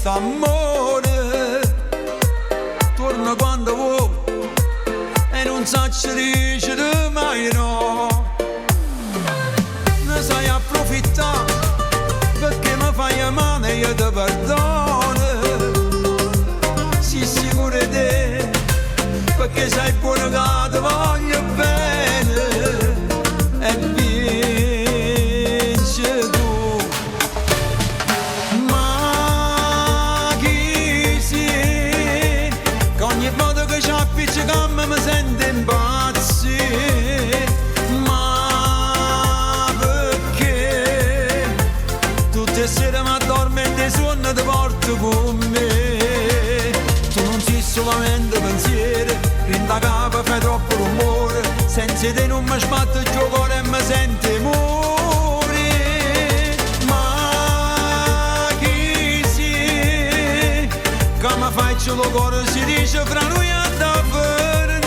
quest'amore. Torna quando vuoi e non sacci dicere mai no. Ne sai approfittare perché mi fai male e io ti perdono. Sii sicuro di te perché sei buono che ti voglio bene. E vinci tu. Ma chi sei? Che ogni volta che ci appiccichiamo mi sento impazzire. Ma perché? Tutte le sere mi addormento e sonno ti porto con me. Tu non sei solamente pensiero, rinda capo fai troppo rumore. Senza te non mi sbatto il cuore e mi sento morire. Ma chi sei? Che mi faccio lo cuore si dice fra noi a davvero.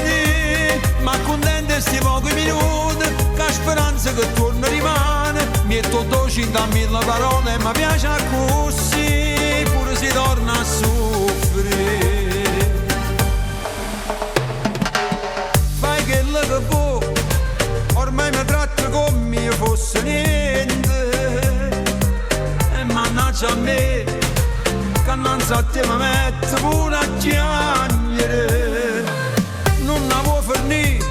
Ma contento sti pochi minuti che speranza che torna rimane. Metto 200.000 parole e mi piace così, pure si torna a soffrire. Fai che che può, ormai mi tratta come io fosse niente. E mannaggia a me, che innanzi a te mi metto pure a piangere. Non la vuoi fornire,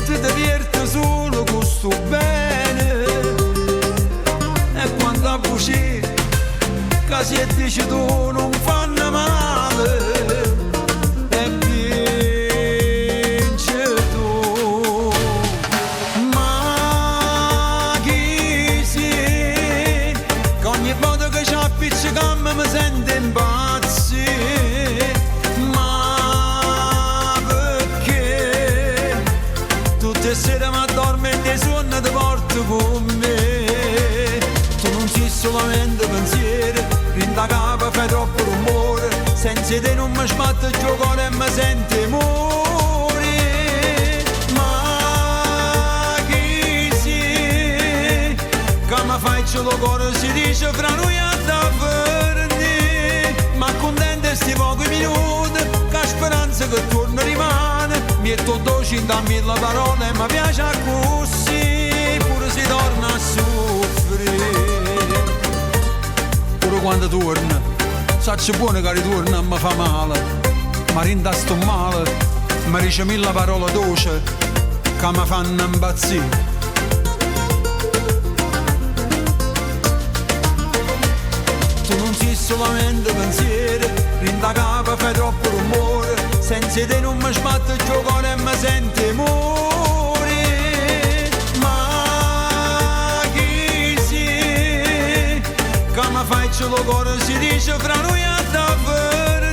ti diverte solo con sto bene. E quando a voce, che si dice tu non fanno male. Mi sento impazzire. Ma perché? Tutte le sere mi addormento e sonno ti porto con me. Tu non sei solamente pensiero, rinda capo fai troppo rumore. Senza te non mi sbatto il cuore e mi sento morire. Ma chi sei? Che mi faccio lo cuore si dice fra noi a davvero. Ma contento sti pochi minuti che speranza che torna rimane. Metto 200.000 parole e mi piace così, pure si torna a soffrire. Pure quando torna, sacci buono che ritorna e mi fa male. Ma rinda sto male, mi dice 1000 parole dolci che mi fanno impazzire. Tu non sei solamente pensiero, rinda capo fai troppo rumore. Senza te non mi sbatto il cuore e mi sento morire. Ma chi sei? Che mi faccio lo cuore si dice fra noi a davvero.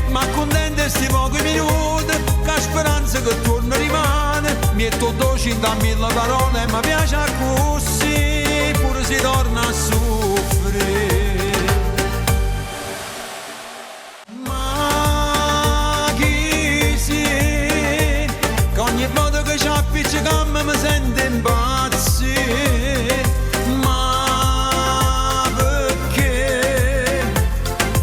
Ma contento sti pochi minuti che speranza che torna rimane. Metto 200.000 parole e mi piace così, pure si torna a soffrire. Appiccichiamo mi sento impazzire. Ma perché?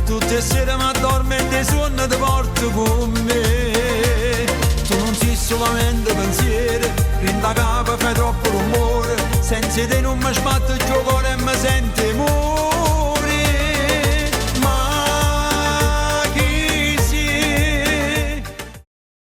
Tutte le sere mi addormento e sonno ti porto con me. Tu non sei solamente pensiero, rinda capo fai troppo rumore. Senza te non mi sbatto il